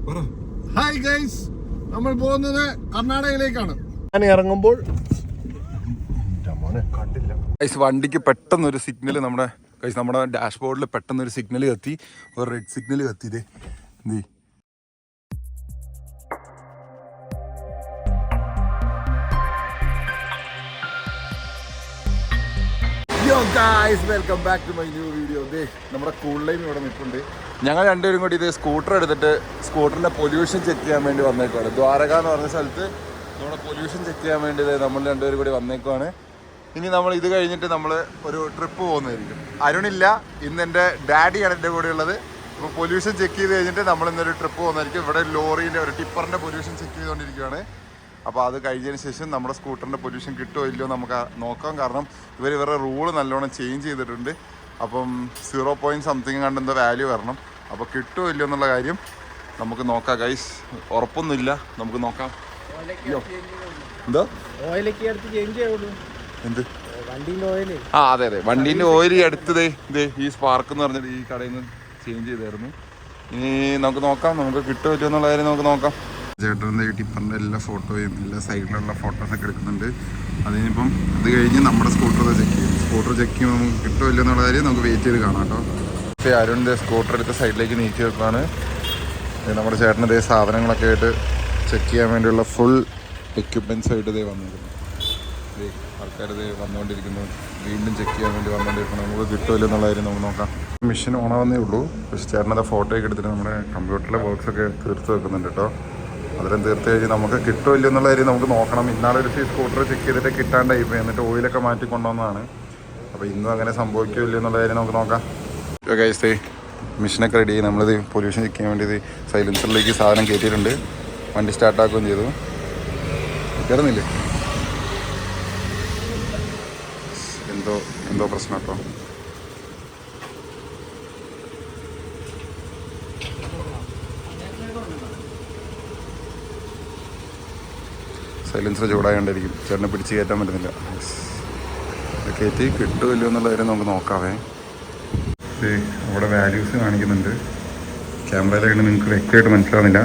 Hi guys, നമ്മൾ പോകുന്നത് കർണാടകയിലേക്കാണ്. ഞാൻ ഇറങ്ങുമ്പോൾ വണ്ടിക്ക് പെട്ടെന്നൊരു സിഗ്നൽ നമ്മുടെ ഡാഷ്ബോർഡിൽ പെട്ടെന്നൊരു സിഗ്നൽ കത്തി, ഒരു റെഡ് സിഗ്നൽ കത്തിയില്ലേ. Welcome back to my new video. നമ്മുടെ കൂൾ ലൈൻ ഇവിടെ നിൽപ്പുണ്ട്. ഞങ്ങൾ രണ്ടുപേരും കൂടി ഇത് സ്കൂട്ടർ എടുത്തിട്ട് സ്കൂട്ടറിൻ്റെ പൊല്യൂഷൻ ചെക്ക് ചെയ്യാൻ വേണ്ടി വന്നേക്കുവാണ്. ദ്വാരക എന്ന് പറഞ്ഞ സ്ഥലത്ത് നമ്മുടെ പൊല്യൂഷൻ ചെക്ക് ചെയ്യാൻ വേണ്ടി നമ്മൾ രണ്ടുപേരും കൂടി വന്നേക്കുവാണ്. ഇനി നമ്മൾ ഇത് കഴിഞ്ഞിട്ട് നമ്മൾ ഒരു ട്രിപ്പ് പോകുന്നതായിരിക്കും. അരുണില്ല, ഇന്ന് എൻ്റെ ഡാഡിയാണ് എൻ്റെ കൂടെ ഉള്ളത്. അപ്പോൾ പൊല്യൂഷൻ ചെക്ക് ചെയ്ത് കഴിഞ്ഞിട്ട് നമ്മൾ ഇന്നൊരു ട്രിപ്പ് പോകുന്നതായിരിക്കും. ഇവിടെ ലോറിൻ്റെ ഒരു ടിപ്പറിൻ്റെ പൊല്യൂഷൻ ചെക്ക് ചെയ്തുകൊണ്ടിരിക്കുകയാണ്. അപ്പോൾ അത് കഴിഞ്ഞതിന് ശേഷം നമ്മുടെ സ്കൂട്ടറിൻ്റെ പൊല്യൂഷൻ കിട്ടുമോ ഇല്ലയോ നമുക്ക് നോക്കാം. കാരണം ഇവരുടെ റൂള് നല്ലോണം ചേഞ്ച് ചെയ്തിട്ടുണ്ട്. അപ്പം 0.something കണ്ടെന്തോ വാല്യൂ വരണം. അപ്പോൾ കിട്ടുമോ ഇല്ലയോ എന്നുള്ള കാര്യം നമുക്ക് നോക്കാം ഗൈസ്. ഉറപ്പൊന്നുമില്ല, നമുക്ക് നോക്കാം. എന്തോ എന്ത് അതെ വണ്ടീൻ്റെ ഓയിൽ അടുത്തതേ ഈ സ്പാർക്ക് എന്ന് പറഞ്ഞിട്ട് ഈ കടയിൽ നിന്ന് ചേഞ്ച് ചെയ്തായിരുന്നു. ഇനി നമുക്ക് നോക്കാം, നമുക്ക് കിട്ടുമോ ഇല്ലയോ എന്നുള്ള കാര്യം നമുക്ക് നോക്കാം. ചേട്ടൻ്റെ ഈ ടിപ്പറിൻ്റെ എല്ലാ ഫോട്ടോയും എല്ലാ സൈഡിലുള്ള ഫോട്ടോസൊക്കെ എടുക്കുന്നുണ്ട്. അതിനിപ്പം അത് കഴിഞ്ഞ് നമ്മുടെ സ്കൂട്ടർ ചെക്ക് ചെയ്യും. സ്കൂട്ടർ ചെക്ക് ചെയ്യുമ്പോൾ നമുക്ക് കിട്ടുമോ ഇല്ലയോ എന്നുള്ള കാര്യം നമുക്ക് വെയിറ്റ് ചെയ്ത് കാണാം കേട്ടോ. പക്ഷേ അരുണിൻ്റെ സ്കൂട്ടർ എടുത്ത സൈഡിലേക്ക് നീക്കി വെക്കാണ്. നമ്മുടെ ചേട്ടൻ്റെ സാധനങ്ങളൊക്കെ ആയിട്ട് ചെക്ക് ചെയ്യാൻ വേണ്ടിയുള്ള ഫുൾ എക്യുപ്മെൻറ്റ്സ് ആയിട്ട് വന്നിരിക്കുന്നു. ആൾക്കാർ വന്നുകൊണ്ടിരിക്കുന്നു, വീണ്ടും ചെക്ക് ചെയ്യാൻ വേണ്ടി വന്നുകൊണ്ടിരിക്കുന്നു. നമുക്ക് കിട്ടുമല്ലോ എന്നുള്ള കാര്യം നമുക്ക് നോക്കാം. മെഷീൻ ഓണാവുന്നേ ഉള്ളൂ. പക്ഷേ ചേട്ടനത് ഫോട്ടോയൊക്കെ എടുത്തിട്ട് നമ്മുടെ കമ്പ്യൂട്ടറിലെ വർക്ക്സൊക്കെ തീർത്ത് വെക്കുന്നുണ്ട് കേട്ടോ. അതെല്ലാം തീർത്ത് കഴിഞ്ഞ് നമുക്ക് കിട്ടുമല്ലോ എന്നുള്ള കാര്യം നമുക്ക് നോക്കണം. ഇന്നാളൊരു സ്കൂട്ടർ ചെക്ക് ചെയ്തിട്ട് കിട്ടാണ്ടായി പോയി, എന്നിട്ട് ഓയിലൊക്കെ മാറ്റി കൊണ്ടുവന്നതാണ്. അപ്പോൾ ഇന്നും അങ്ങനെ സംഭവിക്കില്ല എന്നുള്ള കാര്യം നമുക്ക് നോക്കാം. ഗൈസ്, മെഷീനൊക്കെ റെഡി ആയി. നമ്മളിത് പൊല്യൂഷൻ ചെക്ക് ചെയ്യാൻ വേണ്ടി സൈലൻസറിലേക്ക് സാധനം കയറ്റിയിട്ടുണ്ട്. വണ്ടി സ്റ്റാർട്ടാക്കുകയും ചെയ്തു. കയറുന്നില്ലേ? എന്തോ പ്രശ്നം കേട്ടോ. സൈലൻസർ ചൂടായോണ്ടായിരിക്കും ചേട്ടനെ പിടിച്ച് കയറ്റാൻ പറ്റുന്നില്ല. കയറ്റി കിട്ടുമല്ലോ എന്നുള്ള കാര്യം നമുക്ക് നോക്കാവേ. അവിടെ വാല്യൂസ് കാണിക്കുന്നുണ്ട്. ക്യാമറയിലേക്ക് നിങ്ങൾക്ക് വ്യക്തമായിട്ട് മനസ്സിലാവുന്നില്ല.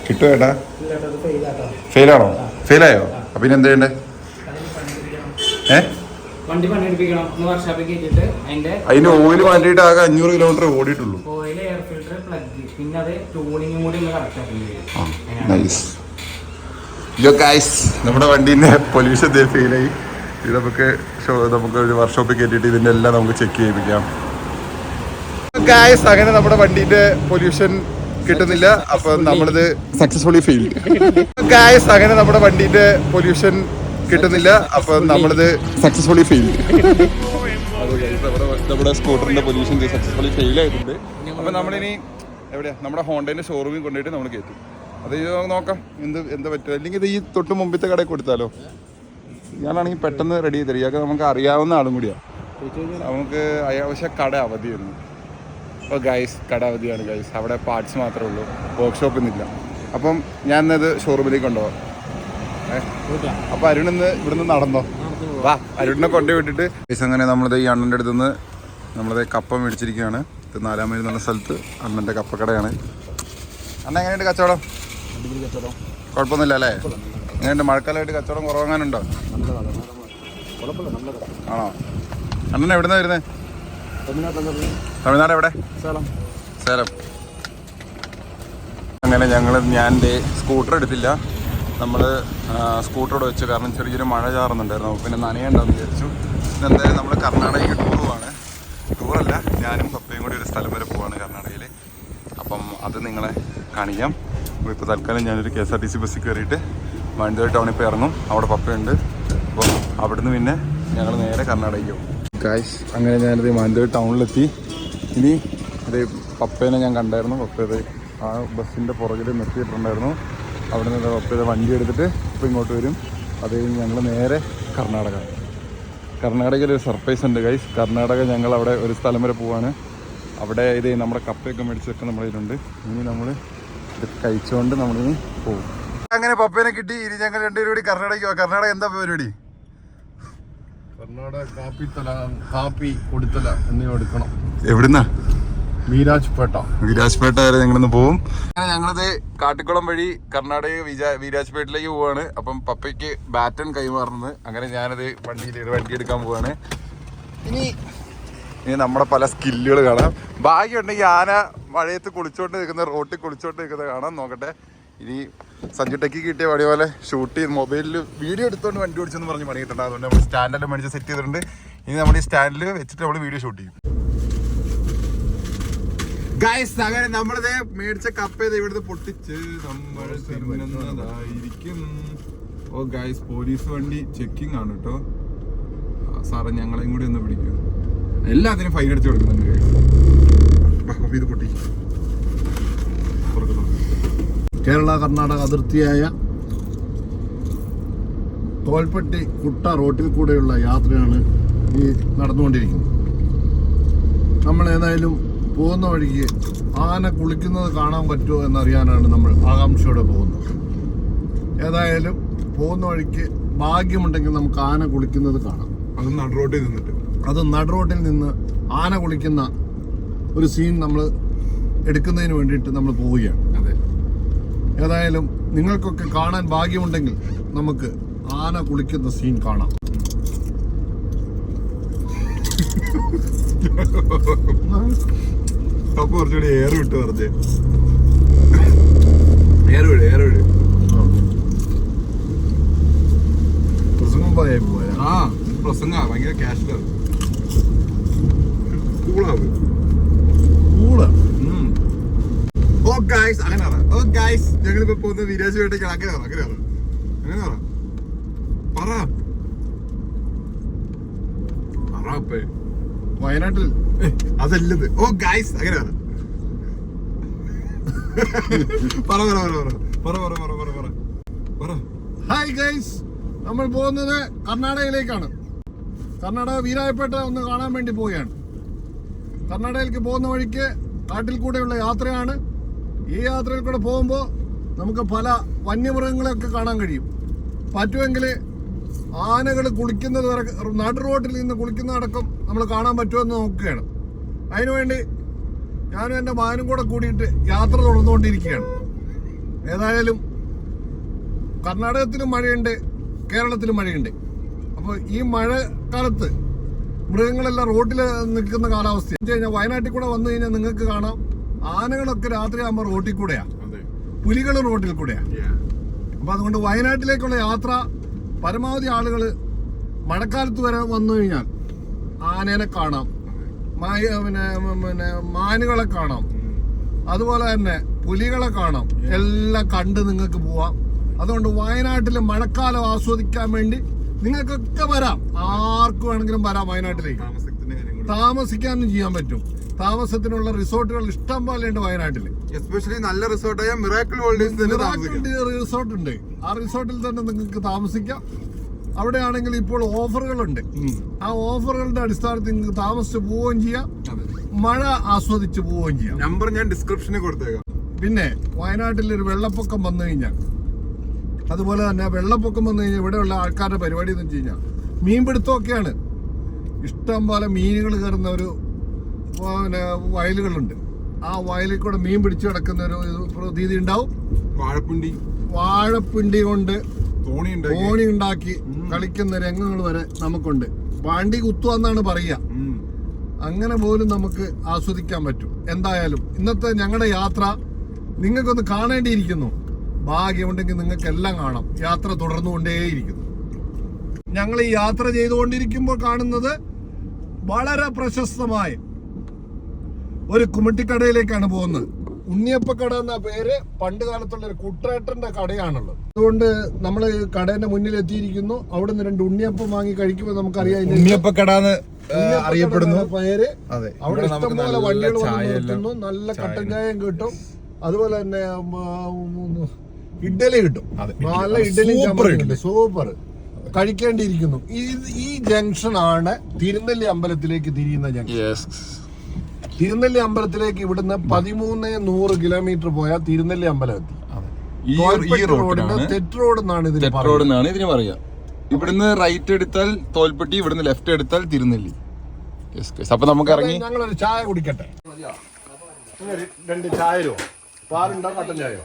കിട്ടുമോ ഏട്ടാ? ഫെയിലാണോ? ഫെയിലായോ? അപ്പം പിന്നെ എന്താ ചെയ്യണ്ടേ? അതിന് ഓയിൽ മാറ്റിയിട്ട് ആകെ 500 കിലോമീറ്റർ ഓടിയിട്ടുള്ളൂ. നൈസ്. നമ്മുടെ വണ്ടീൻ്റെ പൊല്യൂഷൻ ഫെയിലായി. ഇത് നമുക്ക് ഒരു വർക്ക്ഷോപ്പിൽ കയറ്റിയിട്ട് ഇതിൻ്റെ എല്ലാം നമുക്ക് ചെക്ക് ചെയ്യിപ്പിക്കാം. അങ്ങനെ നമ്മുടെ വണ്ടീൻ്റെ പൊല്യൂഷൻ കിട്ടുന്നില്ല. അപ്പം നമ്മളിത് സക്സസ്ഫുള്ളി ഫെയിൽ. അങ്ങനെ നമ്മുടെ വണ്ടീൻ്റെ പൊല്യൂഷൻ കിട്ടുന്നില്ല. അപ്പം നമ്മളിത് സക്സസ്ഫുള്ളി ഫെയിൽ. നമ്മുടെ സ്കൂട്ടറിൻ്റെ പൊല്യൂഷൻ സക്സസ്ഫുള്ളി ഫെയിൽ ആയിട്ടുണ്ട്. അപ്പം നമ്മളിനി എവിടെയാ നമ്മുടെ ഹോണ്ടേൻ്റെ ഷോറൂമിൽ കൊണ്ടുപോയിട്ട് നമ്മൾ കയറ്റും. അത് നോക്കാം എന്താ പറ്റുക. അല്ലെങ്കിൽ ഇത് ഈ തൊട്ട് മുമ്പത്തെ കടയിൽ കൊടുത്താലോ? ഇയാളാണെങ്കിൽ പെട്ടെന്ന് റെഡി ചെയ്ത് തരും. ഇയാൾക്ക് നമുക്ക് അറിയാവുന്ന ആളും കൂടിയാണ്. നമുക്ക് പക്ഷേ കട അവധിയായിരുന്നു. അപ്പോൾ ഗൈസ്, കട അവധിയാണ് ഗൈസ്. അവിടെ പാർട്സ് മാത്രമേ ഉള്ളൂ, വർക്ക്ഷോപ്പൊന്നുമില്ല. അപ്പം ഞാൻ ഇന്നത് ഷോറൂമിലേക്ക് കൊണ്ടുപോകാം. അപ്പോൾ അരുണിന്ന് ഇവിടുന്ന് നടന്നോ? വാ, അരുണിനെ കൊണ്ടുപോയി ഗൈസ്. അങ്ങനെ നമ്മളിത് ഈ അണ്ണൻ്റെ അടുത്ത് നിന്ന് നമ്മളത് കപ്പ മേടിച്ചിരിക്കുകയാണ്. ഇത് 4 മൈൽ എന്നുള്ള സ്ഥലത്ത് അണ്ണൻ്റെ കപ്പക്കടയാണ്. അണ്ണ എങ്ങനെയുണ്ട് കച്ചവടം? കുഴപ്പമൊന്നുമില്ല അല്ലേ? എങ്ങനെയുണ്ട്? മഴക്കാലമായിട്ട് കച്ചവടം കുറവാങ്ങാനുണ്ടോ? ആണോ? അണ്ണൻ എവിടുന്നാ വരുന്നത്? തമിഴ്നാട് എവിടെ? സേലം. അങ്ങനെ ഞാൻ സ്കൂട്ടർ എടുത്തില്ല. നമ്മൾ സ്കൂട്ടറോട് വെച്ചു. കാരണം ചെറിയൊരു മഴ ചാറുന്നുണ്ടായിരുന്നു. പിന്നെ നനയുണ്ടാവും വിചാരിച്ചു. എന്തായാലും നമ്മൾ കർണാടകയ്ക്ക് ടൂറുമാണ്. ടൂറല്ല, ഞാനും പപ്പയും കൂടി ഒരു സ്ഥലം വരെ പോവാണ് കർണാടകയിൽ. അപ്പം അത് നിങ്ങളെ കാണിക്കാം. ഇപ്പോൾ തൽക്കാലം ഞാനൊരു KSRTC ബസ്സിൽ കയറിയിട്ട് മാനന്തവാടി ടൗണിൽ പോയി ഇറങ്ങും. അവിടെ പപ്പയുണ്ട്. അപ്പോൾ അവിടുന്ന് പിന്നെ ഞങ്ങൾ നേരെ കർണാടകയ്ക്ക് പോകും. ഗൈസ്, അങ്ങനെ ഞാനത് മാനന്തവാടി ടൗണിലെത്തി. ഇനി അത് പപ്പേനെ ഞാൻ കണ്ടായിരുന്നു. പപ്പയത് ആ ബസ്സിൻ്റെ പുറകിൽ നിർത്തിയിട്ടുണ്ടായിരുന്നു. അവിടെ നിന്ന് പപ്പയുടെ വണ്ടി എടുത്തിട്ട് ഇപ്പോൾ ഇങ്ങോട്ട് വരും. അത് കഴിഞ്ഞ് ഞങ്ങൾ നേരെ കർണാടകയിലൊരു സർപ്രൈസ് ഉണ്ട് ഗൈസ്. കർണാടക ഞങ്ങൾ അവിടെ ഒരു സ്ഥലം വരെ പോവാണ്. അവിടെ നമ്മുടെ കപ്പയൊക്കെ മേടിച്ചൊക്കെ നമ്മുടെ ഇതിലുണ്ട്. ഇനി നമ്മൾ ഇത് കഴിച്ചുകൊണ്ട് നമ്മളിനി പോകും. അങ്ങനെ പപ്പേനെ കിട്ടി. ഇനി ഞങ്ങൾ രണ്ടുപേരും കൂടി കർണാടകയ്ക്ക് പോകാം. കർണാടക എന്താ പരിപാടി? കർണാടക കാപ്പി കൊടുത്തല എന്നിവ എടുക്കണം. എവിടുന്നാ? വിരാജ്പേട്ട വരെ ഞങ്ങളിന്ന് പോവും. ഞങ്ങളിത് കാട്ടിക്കുളം വഴി കർണാടക വിരാജ്പേട്ടിലേക്ക് പോവാണ്. അപ്പം പപ്പയ്ക്ക് ബാറ്റൺ കൈമാറുന്നത്. അങ്ങനെ ഞാനത് വണ്ടി എടുക്കാൻ പോവാണ്. ഇനി നമ്മുടെ പല സ്കില്ലുകൾ കാണാം. ഭാഗ്യമുണ്ടെങ്കിൽ ആന മഴയത്ത് കുളിച്ചോണ്ട് നിൽക്കുന്ന റോട്ടിൽ കുളിച്ചോണ്ട് നിൽക്കുന്നത് കാണാൻ നോക്കട്ടെ. ഇനി സഞ്ജു ടെക്കി കിട്ടിയ വടി പോലെ ഷൂട്ട് ചെയ്ത് മൊബൈലിൽ വീഡിയോ എടുത്തോണ്ട് വണ്ടി ഓടിച്ചെന്ന് പറഞ്ഞ് പണിയിട്ടുണ്ട്. അതുകൊണ്ട് നമ്മൾ സ്റ്റാൻഡെല്ലാം മേടിച്ച് സെറ്റ് ചെയ്തിട്ടുണ്ട്. ഇനി നമ്മൾ ഈ സ്റ്റാൻഡിൽ വെച്ചിട്ട് നമ്മൾ വീഡിയോ ഷൂട്ട് ചെയ്യും. ഗൈസ്, അങ്ങനെ നമ്മളിത് മേടിച്ച കപ്പ് ഇവിടുന്ന് പൊട്ടിച്ച് നമ്മൾ തിന്നുന്നതായിരിക്കും. ഓ ഗൈസ്, പോലീസ് വണ്ടി ചെക്കിംഗ് ആണ് കേട്ടോ. സാറേ ഞങ്ങളെയും കൂടി ഒന്ന് പിടിക്കും. എല്ലാത്തിനും ഫൈൻ അടിച്ചു കൊടുക്കുന്നുണ്ട്. ഇത് പൊട്ടി. കേരള കർണാടക അതിർത്തിയായ തോൽപ്പെട്ടി കുട്ട റോട്ടിൽ കൂടെയുള്ള യാത്രയാണ് ഈ നടന്നുകൊണ്ടിരിക്കുന്നത്. നമ്മൾ ഏതായാലും പോകുന്ന വഴിക്ക് ആന കുളിക്കുന്നത് കാണാൻ പറ്റുമോ എന്നറിയാനാണ് നമ്മൾ ആകാംക്ഷയോടെ പോകുന്നത്. ഏതായാലും പോകുന്ന വഴിക്ക് ഭാഗ്യമുണ്ടെങ്കിൽ നമുക്ക് ആന കുളിക്കുന്നത് കാണാം. അത് നടുറോട്ടിൽ നിന്ന് ആന കുളിക്കുന്ന ഒരു സീൻ നമ്മൾ എടുക്കുന്നതിന് വേണ്ടിയിട്ട് നമ്മൾ പോവുകയാണ്. ഏതായാലും നിങ്ങൾക്കൊക്കെ കാണാൻ ഭാഗ്യമുണ്ടെങ്കിൽ നമുക്ക് ആന കുളിക്കുന്ന സീൻ കാണാം. കുറച്ചുകൂടി എയർ വിട്ട് പറഞ്ഞേ. പ്രസംഗ ഭയങ്കര കാഷ്വലാണ്. ഞങ്ങളിപ്പോ പോകുന്ന വിരാജ്പേട്ടയ്ക്ക്. അങ്ങനെ പറ വയനാട്ടിൽ അതല്ലത്. ഓ ഗൈസ്, അങ്ങനെ പറ. ഹായ് ഗൈസ്, നമ്മൾ പോകുന്നത് കർണാടകയിലേക്കാണ്. കർണാടക വീരായപ്പേട്ട ഒന്ന് കാണാൻ വേണ്ടി പോവുകയാണ്. കർണാടകയിലേക്ക് പോകുന്ന വഴിക്ക് കാട്ടിൽ കൂടെയുള്ള യാത്രയാണ്. ഈ യാത്രയിൽ കൂടെ പോകുമ്പോൾ നമുക്ക് പല വന്യമൃഗങ്ങളെയൊക്കെ കാണാൻ കഴിയും. പറ്റുമെങ്കിൽ ആനകൾ കുളിക്കുന്നത് വരെ നടു റോഡിൽ നിന്ന് കുളിക്കുന്നതടക്കം നമ്മൾ കാണാൻ പറ്റുമെന്ന് നോക്കുകയാണ്. അതിനുവേണ്ടി ഞാനും എൻ്റെ മകനും കൂടെ കൂടിയിട്ട് യാത്ര തുടർന്നുകൊണ്ടിരിക്കുകയാണ്. ഏതായാലും കർണാടകത്തിലും മഴയുണ്ട്, കേരളത്തിലും മഴയുണ്ട്. അപ്പോൾ ഈ മഴക്കാലത്ത് മൃഗങ്ങളെല്ലാം റോഡിൽ നിൽക്കുന്ന കാലാവസ്ഥ വെച്ച് കഴിഞ്ഞാൽ വയനാട്ടിൽ കൂടെ വന്നു കഴിഞ്ഞാൽ നിങ്ങൾക്ക് കാണാം ആനകളൊക്കെ രാത്രിയാകുമ്പോൾ റോട്ടിൽ കൂടെയാ, പുലികൾ റോഡിൽ കൂടെയാ. അപ്പൊ അതുകൊണ്ട് വയനാട്ടിലേക്കുള്ള യാത്ര പരമാവധി ആളുകൾ മഴക്കാലത്ത് വരെ വന്നു കഴിഞ്ഞാൽ ആനേനെ കാണാം, പിന്നെ മാനുകളെ കാണാം, അതുപോലെ തന്നെ പുലികളെ കാണാം. എല്ലാം കണ്ട് നിങ്ങൾക്ക് പോവാം. അതുകൊണ്ട് വയനാട്ടിൽ മഴക്കാലം ആസ്വദിക്കാൻ വേണ്ടി നിങ്ങൾക്കൊക്കെ വരാം. ആർക്ക് വേണമെങ്കിലും വരാം വയനാട്ടിലേക്ക്. താമസിക്കാനും ചെയ്യാൻ പറ്റും. താമസത്തിനുള്ള റിസോർട്ടുകൾ ഇഷ്ടം പോലെ ഉണ്ട് വയനാട്ടിൽ. എസ്പെഷ്യലി നല്ല റിസോർട്ടായ മിറാക്കിൾ റിസോർട്ട് ഉണ്ട്. ആ റിസോർട്ടിൽ തന്നെ നിങ്ങൾക്ക് താമസിക്കാം. അവിടെയാണെങ്കിൽ ഇപ്പോൾ ഓഫറുകളുണ്ട്. ആ ഓഫറുകളുടെ അടിസ്ഥാനത്തിൽ നിങ്ങൾക്ക് താമസിച്ച് പോവുകയും ചെയ്യാം, മഴ ആസ്വദിച്ച് പോവുകയും ചെയ്യാം. നമ്പർ ഞാൻ ഡിസ്ക്രിപ്ഷനിൽ കൊടുത്തേക്കാം. പിന്നെ വയനാട്ടിൽ ഒരു വെള്ളപ്പൊക്കം വന്നു കഴിഞ്ഞാൽ, അതുപോലെ തന്നെ വെള്ളപ്പൊക്കം വന്നു കഴിഞ്ഞാൽ ഇവിടെയുള്ള ആൾക്കാരുടെ പരിപാടി എന്ന് വെച്ച് കഴിഞ്ഞാൽ മീൻപിടുത്തമൊക്കെയാണ്. ഇഷ്ടം പോലെ മീനുകൾ കയറുന്ന ഒരു വയലുകളുണ്ട്. ആ വയലിൽ കൂടെ മീൻ പിടിച്ചു കിടക്കുന്ന ഒരു പ്രതീതി ഉണ്ടാവും. വാഴപ്പിണ്ടി കൊണ്ട് തോണി ഉണ്ടാക്കി കളിക്കുന്ന രംഗങ്ങൾ വരെ നമുക്കുണ്ട്. പാണ്ടി കുത്തുക എന്നാണ് പറയുക. അങ്ങനെ പോലും നമുക്ക് ആസ്വദിക്കാൻ പറ്റും. എന്തായാലും ഇന്നത്തെ ഞങ്ങളുടെ യാത്ര നിങ്ങൾക്കൊന്ന് കാണേണ്ടിയിരിക്കുന്നു. ഭാഗ്യമുണ്ടെങ്കിൽ നിങ്ങൾക്ക് എല്ലാം കാണാം. യാത്ര തുടർന്നുകൊണ്ടേയിരിക്കുന്നു. ഞങ്ങൾ ഈ യാത്ര ചെയ്തുകൊണ്ടിരിക്കുമ്പോൾ കാണുന്നത് വളരെ പ്രശസ്തമായ ഒരു കുമിട്ടിക്കടയിലേക്കാണ് പോകുന്നത്. ഉണ്ണിയപ്പക്കട എന്ന പേര് പണ്ട് കാലത്തുള്ള ഒരു കുട്ടേട്ടന്റെ കടയാണുള്ളത്. അതുകൊണ്ട് നമ്മൾ കടേന്റെ മുന്നിൽ എത്തിയിരിക്കുന്നു. അവിടെ നിന്ന് 2 ഉണ്ണിയപ്പം വാങ്ങി കഴിക്കുമ്പോൾ നമുക്കറിയാം ഉണ്ണിയപ്പക്കട അറിയപ്പെടുന്ന പേര്. അവിടെ ഇഷ്ടംപോലെ വണ്ടികൾ വന്നു. നല്ല കട്ടൻ ചായയും കിട്ടും. അതുപോലെ തന്നെ ഇഡ്ഡലി കിട്ടും. നല്ല ഇഡ്ഡലി കിട്ടും. സൂപ്പർ, കഴിക്കേണ്ടിയിരിക്കുന്നു. ഈ ജംഗ്ഷൻ ആണ് തിരുനെല്ലി അമ്പലത്തിലേക്ക് തിരിയുന്ന ജംഗ്ഷൻ. തിരുനെല്ലി അമ്പലത്തിലേക്ക് ഇവിടുന്ന് 1300 കിലോമീറ്റർ പോയാൽ തിരുനെല്ലി അമ്പലം എത്തി. തെറ്റ് റോഡ് എന്നാണ് ഇതിന് പറയാ. ഇവിടുന്ന് റൈറ്റ് എടുത്താൽ തോൽപ്പെട്ടി, ഇവിടുന്ന് ലെഫ്റ്റ് എടുത്താൽ തിരുനെല്ലി. അപ്പൊ നമുക്ക് ഇറങ്ങി ഞങ്ങളൊരു ചായ കുടിക്കട്ടെ. 2 ചായ രൂപ പാലുണ്ടോ കട്ടൻ ചായയോ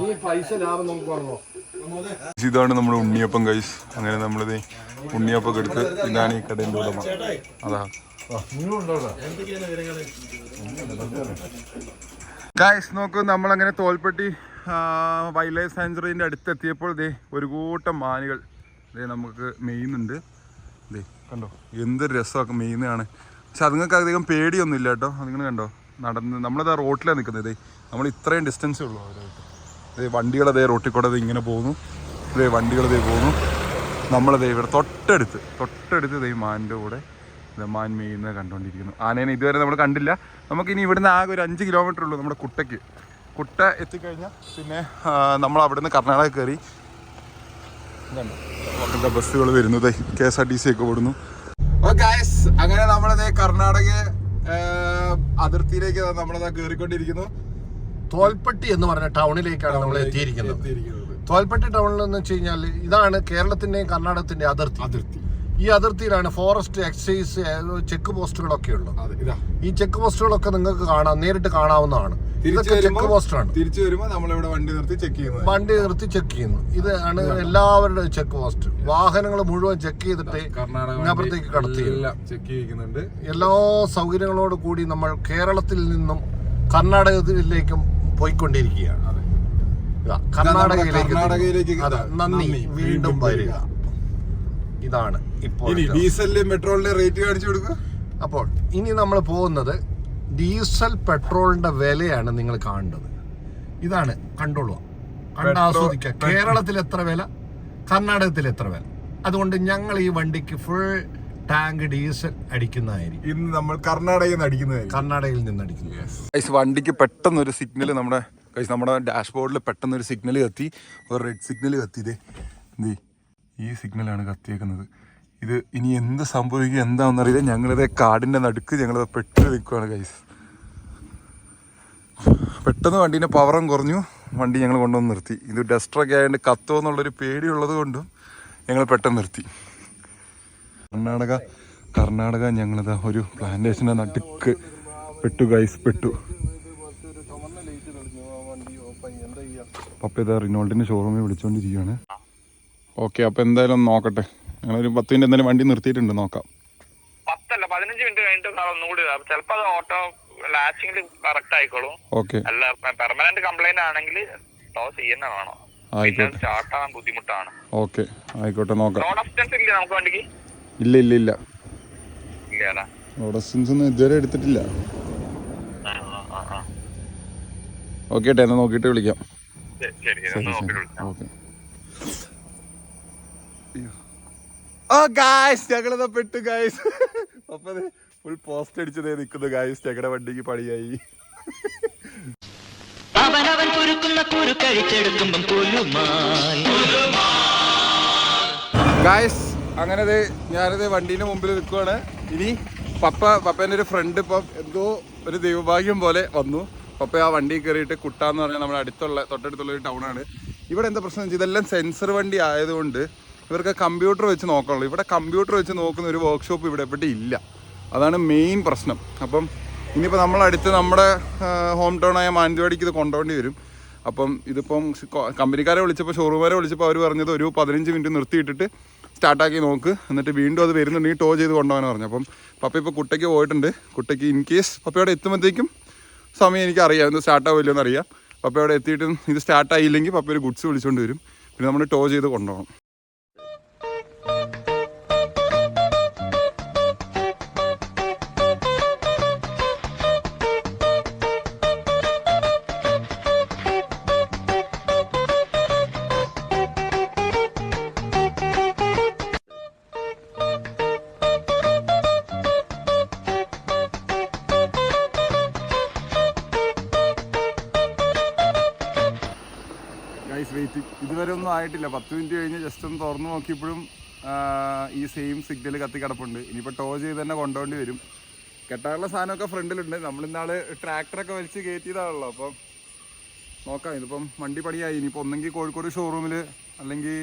ഈ പൈസ ലാഭം നമുക്ക് വാങ്ങോ. ഇതാണ് നമ്മുടെ ഉണ്ണിയപ്പം ഗൈസ്. അങ്ങനെ നമ്മളിത് ഉണ്ണിയപ്പം എടുത്ത് ഇതാണ് ഈ കടയുടെ ഉടമ. അതാ ഗൈസ് നോക്കൂ, നമ്മളങ്ങനെ തോൽപ്പെട്ടി വൈൽഡ് ലൈഫ് സാങ്ച്വറിൻ്റെ അടുത്തെത്തിയപ്പോൾ ദേ ഒരു കൂട്ടം മാനുകൾ ദേ നമുക്ക് മെയ്യുന്നുണ്ട്. ദേ കണ്ടോ എന്തൊരു രസമൊക്കെ മെയ്യുന്നതാണ്. പക്ഷെ അതുങ്ങൾക്ക് അധികം പേടിയൊന്നും ഇല്ല കേട്ടോ. അതുങ്ങൾ കണ്ടോ നടന്ന് നമ്മളത് റോട്ടിലാണ് നിൽക്കുന്നത്. നമ്മൾ ഇത്രയും ഡിസ്റ്റൻസേ ഉള്ളൂ അവരായിട്ട്. അതേ വണ്ടികളതേ റോട്ടിൽ കൂടെ ഇങ്ങനെ പോകുന്നു. അതേ വണ്ടികളതേ പോകുന്നു. നമ്മളതേ ഇവിടെ തൊട്ടടുത്ത് ദേ മാനിൻ്റെ കൂടെ മാൻ മെയ്യുന്നത് കണ്ടുകൊണ്ടിരിക്കുന്നു. ആനേനെ ഇതുവരെ നമ്മൾ കണ്ടില്ല. നമുക്കിനി ഇവിടുന്ന് ആകെ ഒരു 5 കിലോമീറ്റർ ഉള്ളൂ നമ്മുടെ കുട്ട എത്തിക്കഴിഞ്ഞാൽ പിന്നെ നമ്മൾ അവിടുന്ന് കർണാടക കയറി കണ്ടോ ബസ്സുകൾ വരുന്നത് KSRTC ഒക്കെ ഓടുന്നു. അങ്ങനെ നമ്മളത് കർണാടക അതിർത്തിയിലേക്ക് നമ്മളത് കയറിക്കൊണ്ടിരിക്കുന്നു. തോൽപ്പെട്ടി എന്ന് പറഞ്ഞ ടൗണിലേക്കാണ് നമ്മൾ എത്തിയിരിക്കുന്നത്. തോൽപ്പെട്ടി ടൗണിൽ എന്ന് വെച്ച് കഴിഞ്ഞാൽ ഇതാണ് കേരളത്തിന്റെയും കർണാടകത്തിന്റെയും അതിർത്തി. ഈ അതിർത്തിയിലാണ് ഫോറസ്റ്റ്, എക്സൈസ്, ചെക്ക് പോസ്റ്റുകളൊക്കെ ഉള്ളത്. ഈ ചെക്ക് പോസ്റ്റുകളൊക്കെ നിങ്ങൾക്ക് നേരിട്ട് കാണാവുന്നതാണ്. ഇതൊക്കെ ചെക്ക് പോസ്റ്റാണ്. തിരിച്ചു വരുമ്പോൾ നമ്മളിവിടെ വണ്ടി നിർത്തി ചെക്ക് ചെയ്യുന്നു. ഇതാണ് എല്ലാവരുടെ ചെക്ക് പോസ്റ്റ്. വാഹനങ്ങൾ മുഴുവൻ ചെക്ക് ചെയ്തിട്ട് അപ്പുറത്തേക്ക് കടത്തി ചെക്ക് ചെയ്യുന്നുണ്ട്. എല്ലാ സൗകര്യങ്ങളോട് കൂടി നമ്മൾ കേരളത്തിൽ നിന്നും കർണാടകത്തിലേക്കും പോയിക്കൊണ്ടിരിക്കുകയാണ്. കർണാടകയിലേക്ക് നന്ദി, വീണ്ടും വരിക. ഇതാണ് ഇപ്പോൾ ഡീസലിന്റെ പെട്രോളിന്റെ റേറ്റ് കാണിച്ചു കൊടുക്കുക. അപ്പോൾ ഇനി നമ്മൾ പോകുന്നത് ഡീസൽ പെട്രോളിന്റെ വിലയാണ് നിങ്ങൾ കാണേണ്ടത്. ഇതാണ് കണ്ടോളൂ, കണ്ടാസ്വദിക്കുക. കേരളത്തിൽ എത്ര വില, കർണാടകത്തിൽ എത്ര വില. അതുകൊണ്ട് ഞങ്ങൾ ഈ വണ്ടിക്ക് ഫുൾ ടാങ്ക് ഡീസൽ അടിക്കുന്നതായിരിക്കും. ഇന്ന് നമ്മൾ കർണാടകയിൽ നിന്ന് അടിക്കുന്നത്. വണ്ടിക്ക് പെട്ടെന്നൊരു സിഗ്നൽ നമ്മുടെ ഡാഷ്ബോർഡിൽ പെട്ടെന്നൊരു സിഗ്നൽ കത്തി. ഒരു റെഡ് സിഗ്നൽ കത്തിയതേ ഈ സിഗ്നലാണ് കത്തിയേക്കുന്നത്. ഇത് ഇനി എന്ത് സംഭവിക്കും എന്താണെന്നറിയില്ല. ഞങ്ങളിത് കാടിൻ്റെ നടുക്ക് ഞങ്ങളത് പെട്ട് നിൽക്കുകയാണ് ഗൈസ്. പെട്ടെന്ന് വണ്ടീൻ്റെ പവറും കുറഞ്ഞു. വണ്ടി ഞങ്ങൾ കൊണ്ടുവന്ന് നിർത്തി. ഇത് ഡസ്റ്ററൊക്കെ ആയതുകൊണ്ട് കത്തോ എന്നുള്ളൊരു പേടിയുള്ളത് കൊണ്ടും ഞങ്ങൾ പെട്ടെന്ന് നിർത്തി. കർണാടക ഞങ്ങളിതാ ഒരു പ്ലാന്റേഷൻ്റെ നടുക്ക് പെട്ടു. പപ്പ ഇതാ റിനോൾഡിൻ്റെ ഷോറൂമിൽ വിളിച്ചുകൊണ്ടിരിക്കുകയാണ്. ഓക്കെ, അപ്പോൾ എന്തായാലും നോക്കട്ടെ. ഞങ്ങളൊരു 10 മിനിറ്റ് എന്തായാലും വണ്ടി നിർത്തിയിട്ടുണ്ട്, നോക്കാം. 15 മിനിറ്റ് കഴിഞ്ഞിട്ട് ഒന്നുകൂടി ചിലപ്പോൾ അത് ഓട്ടോ ലാച്ചിങ്ങിൽ കറക്റ്റ് ആയിക്കോളും. ഓക്കെ, അല്ല പെർമനന്റ് കംപ്ലൈന്റ് ആണെങ്കിൽ ടോസ് ചെയ്യുന്ന വേണം. ആയിക്കോട്ടെ, സ്റ്റാർട്ട് ആവാൻ ബുദ്ധിമുട്ടാണ്. ഓക്കെ ആയിക്കോട്ടെ, നോക്കാം. റോഡ് അസിസ്റ്റൻസ് ഇല്ല നമുക്ക് വണ്ടിക്ക്? ഇല്ല റോഡ് അസിസ്റ്റൻസ് ഒന്നും ഇതുവരെ എടുത്തിട്ടില്ല. ഓക്കെ ഏട്ടാ, എന്നാൽ നോക്കിയിട്ട് വിളിക്കാം. ഓക്കെ. ഞങ്ങളതാ പെട്ടു ഗായ്സ്. അപ്പൊ ഫുൾ പോസ്റ്റ് അടിച്ചതേ നിൽക്കുന്നു ഗായ്സ്. ഞങ്ങളുടെ വണ്ടിക്ക് പണിയായി. ഗായ്സ് അങ്ങനെ ഞാനത് വണ്ടീന്റെ മുമ്പിൽ നിൽക്കുവാണ്. ഇനി പപ്പേൻ്റെ ഒരു ഫ്രണ്ട് ഇപ്പം എന്തോ ഒരു ദൈവഭാഗ്യം പോലെ വന്നു. പപ്പ ആ വണ്ടി കയറിയിട്ട് കുട്ടാന്ന് പറഞ്ഞാൽ നമ്മുടെ തൊട്ടടുത്തുള്ള ഒരു ടൗണാണ്. ഇവിടെ എന്താ പ്രശ്നം വെച്ചാൽ ഇതെല്ലാം സെൻസർ വണ്ടി ആയതുകൊണ്ട് ഇവർക്ക് കമ്പ്യൂട്ടർ വെച്ച് നോക്കണല്ലോ. ഇവിടെ കമ്പ്യൂട്ടർ വെച്ച് നോക്കുന്ന ഒരു വർക്ക്ഷോപ്പ് ഇവിടെ എവിടെ ഇല്ല. അതാണ് മെയിൻ പ്രശ്നം. അപ്പം ഇനിയിപ്പോൾ നമ്മളടുത്ത് നമ്മുടെ ഹോം ടൗണായ മാനന്തവാടിക്ക് ഇത് കൊണ്ടുപോകേണ്ടി വരും. അപ്പം ഇതിപ്പം കമ്പനിക്കാരെ വിളിച്ചപ്പോൾ, ഷോറൂമുകാരെ വിളിച്ചപ്പോൾ അവർ പറഞ്ഞത് ഒരു 15 മിനിറ്റ് നിർത്തിയിട്ടിട്ട് സ്റ്റാർട്ടാക്കി നോക്ക്, എന്നിട്ട് വീണ്ടും അത് വരുന്നുണ്ടെങ്കിൽ ടോ ചെയ്ത് കൊണ്ടുപോകാൻ പറഞ്ഞു. അപ്പം പപ്പ ഇപ്പോൾ കുട്ടയ്ക്ക് പോയിട്ടുണ്ട്. കുട്ടയ്ക്ക് ഇൻ കേസ് പപ്പയോടെ എത്തുമ്പോഴത്തേക്കും സമയം എനിക്കറിയാം ഇത് സ്റ്റാർട്ടാവില്ലോ എന്നറിയാം. പപ്പയോടെ എത്തിയിട്ട് ഇത് സ്റ്റാർട്ടായില്ലെങ്കിൽ പപ്പ ഒരു ഗുഡ്സ് വിളിച്ചുകൊണ്ട് വരും. പിന്നെ നമ്മൾ ടോ ചെയ്ത് കൊണ്ടുപോകണം. ഇതുവരെ ഒന്നും ആയിട്ടില്ല. 10 മിനിറ്റ് കഴിഞ്ഞ് ജസ്റ്റ് ഒന്ന് തുറന്നു നോക്കിയപ്പോഴും ഈ സെയിം സിഗ്നൽ കത്തി കിടപ്പുണ്ട്. ഇനിയിപ്പോൾ ടോ ചെയ്ത് തന്നെ കൊണ്ടുപോകേണ്ടി വരും. കെട്ടാനുള്ള സാധനമൊക്കെ ഫ്രണ്ടിലുണ്ട്. നമ്മളിന്നാൾ ട്രാക്ടറൊക്കെ വലിച്ച് കയറ്റിയതാണല്ലോ. അപ്പം നോക്കാം. ഇതിപ്പം വണ്ടി പണിയായി. ഇനിയിപ്പോൾ ഒന്നെങ്കിൽ കോഴിക്കോട് ഷോറൂമിൽ അല്ലെങ്കിൽ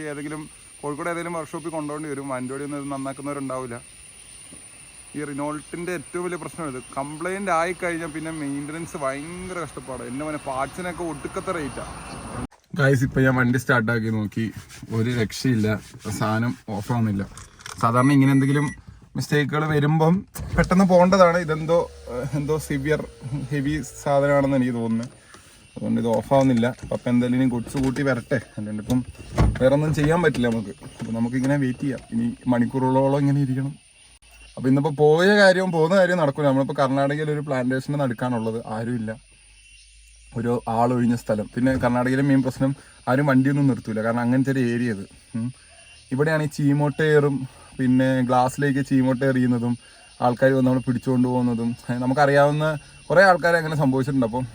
കോഴിക്കോട് ഏതെങ്കിലും വർക്ക്ഷോപ്പിൽ കൊണ്ടുപോകേണ്ടി വരും. മാനന്തവാടി ഒന്നും ഇത് നന്നാക്കുന്നവരുണ്ടാവില്ല. ഈ റിനോൾട്ടിൻ്റെ ഏറ്റവും വലിയ പ്രശ്നം ഇത്. കംപ്ലൈൻറ്റ് ആയിക്കഴിഞ്ഞാൽ പിന്നെ മെയിൻ്റനൻസ് ഭയങ്കര കഷ്ടപ്പാടാണ്. എൻ്റെ മോനെ പാർട്സിനൊക്കെ ഒടുക്കത്തെ റേറ്റാണ്. ഗൈസ് ഇപ്പം ഞാൻ വണ്ടി സ്റ്റാർട്ടാക്കി നോക്കി, ഒരു രക്ഷയില്ല, സാധനം ഓഫാവുന്നില്ല. സാധാരണ ഇങ്ങനെ എന്തെങ്കിലും മിസ്റ്റേക്കുകൾ വരുമ്പം പെട്ടെന്ന് പോകേണ്ടതാണ്. എന്തോ സിവിയർ ഹെവി സാധനമാണെന്ന് എനിക്ക് തോന്നുന്നത്. അതുകൊണ്ട് ഇത് ഓഫാവുന്നില്ല. അപ്പം എന്തായാലും ഇനി ഗുഡ്സ് കൂട്ടി വരട്ടെ, അല്ലാണ്ട് ഇപ്പം വേറെ ഒന്നും ചെയ്യാൻ പറ്റില്ല നമുക്ക്. അപ്പം നമുക്കിങ്ങനെ വെയിറ്റ് ചെയ്യാം. ഇനി മണിക്കൂറുകളോളം ഇങ്ങനെ ഇരിക്കണം. അപ്പോൾ ഇന്നിപ്പോൾ പോകുന്ന കാര്യം നടക്കില്ല. നമ്മളിപ്പോൾ കർണാടകയിൽ ഒരു പ്ലാന്റേഷന് നടക്കാനുള്ളത്, ആരുമില്ല, ഒരു ആളൊഴിഞ്ഞ സ്ഥലം. പിന്നെ കർണാടകയിലെ മെയിൻ പ്രശ്നം ആരും വണ്ടിയൊന്നും നിർത്തില്ല, കാരണം അങ്ങനത്തെ ഒരു ഏരിയ ഇത്. ഇവിടെയാണ് ഈ ചീമോട്ടയറും പിന്നെ ഗ്ലാസ്സിലേക്ക് ചീമോട്ടയർ ചെയ്യുന്നതും ആൾക്കാർ വന്ന് നമ്മൾ പിടിച്ചുകൊണ്ട് പോകുന്നതും നമുക്കറിയാവുന്ന കുറേ ആൾക്കാർ അങ്ങനെ സംഭവിച്ചിട്ടുണ്ട്. അപ്പം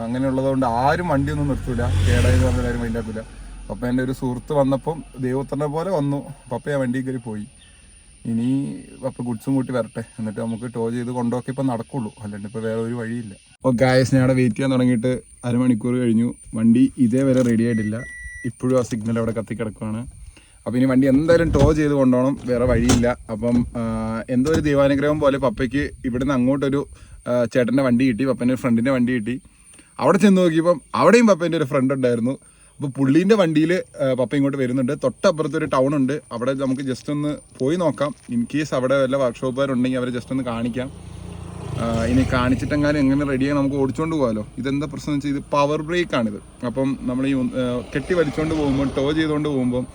അങ്ങനെയുള്ളതുകൊണ്ട് ആരും വണ്ടിയൊന്നും നിർത്തില്ല, കേടായി എന്ന് പറഞ്ഞാൽ ആരും മൈൻഡാക്കില്ല. പപ്പേൻ്റെ ഒരു സുഹൃത്ത് വന്നപ്പം ദൈവത്തിനെ പോലെ വന്നു, പപ്പ ആ വണ്ടി കയറി പോയി. ഇനി പപ്പ ഗുഡ്സും കൂട്ടി വരട്ടെ, എന്നിട്ട് നമുക്ക് ടോ ചെയ്ത് കൊണ്ടുപോക്കി ഇപ്പം നടക്കുള്ളൂ, അല്ലാണ്ട് ഇപ്പോൾ വേറെ ഒരു വഴിയില്ല. അപ്പോൾ ഗായസ് ഞാൻ അവിടെ വെയിറ്റ് ചെയ്യാൻ തുടങ്ങിയിട്ട് അരമണിക്കൂർ കഴിഞ്ഞു. വണ്ടി ഇതേവരെ റെഡി ആയിട്ടില്ല, ഇപ്പോഴും ആ സിഗ്നൽ അവിടെ കത്തിക്കിടക്കുകയാണ്. അപ്പോൾ ഇനി വണ്ടി എന്തായാലും ടോ ചെയ്ത് കൊണ്ടുപോകണം, വേറെ വഴിയില്ല. അപ്പം എന്തോ ഒരു ദൈവാനുഗ്രഹം പോലെ പപ്പയ്ക്ക് ഇവിടുന്ന് അങ്ങോട്ടൊരു ചേട്ടൻ്റെ വണ്ടി കിട്ടി, പപ്പൻ്റെ ഫ്രണ്ടിൻ്റെ വണ്ടി കിട്ടി. അവിടെ ചെന്ന് നോക്കിയപ്പം അവിടെയും പപ്പേൻ്റെ ഒരു ഫ്രണ്ട് ഉണ്ടായിരുന്നു. അപ്പോൾ പുള്ളീൻ്റെ വണ്ടിയിൽ പപ്പ ഇങ്ങോട്ട് വരുന്നുണ്ട്. തൊട്ടപ്പുറത്തൊരു ടൗൺ ഉണ്ട്, അവിടെ നമുക്ക് ജസ്റ്റ് ഒന്ന് പോയി നോക്കാം. ഇൻ കേസ് അവിടെ വല്ല വർക്ക്ഷോപ്പുകാരുണ്ടെങ്കിൽ അവരെ ജസ്റ്റ് ഒന്ന് കാണിക്കാം. ഇനി കാണിച്ചിട്ടെങ്ങാനും എങ്ങനെ റെഡിയായി നമുക്ക് ഓടിച്ചുകൊണ്ട് പോകാമല്ലോ. ഇതെന്താ പ്രശ്നം എന്ന് വെച്ചാൽ ഇത് പവർ ബ്രേക്കാണിത്. അപ്പം നമ്മൾ ഈ കെട്ടി വലിച്ചുകൊണ്ട് പോകുമ്പോൾ, ടോ ചെയ്തുകൊണ്ട് പോകുമ്പം,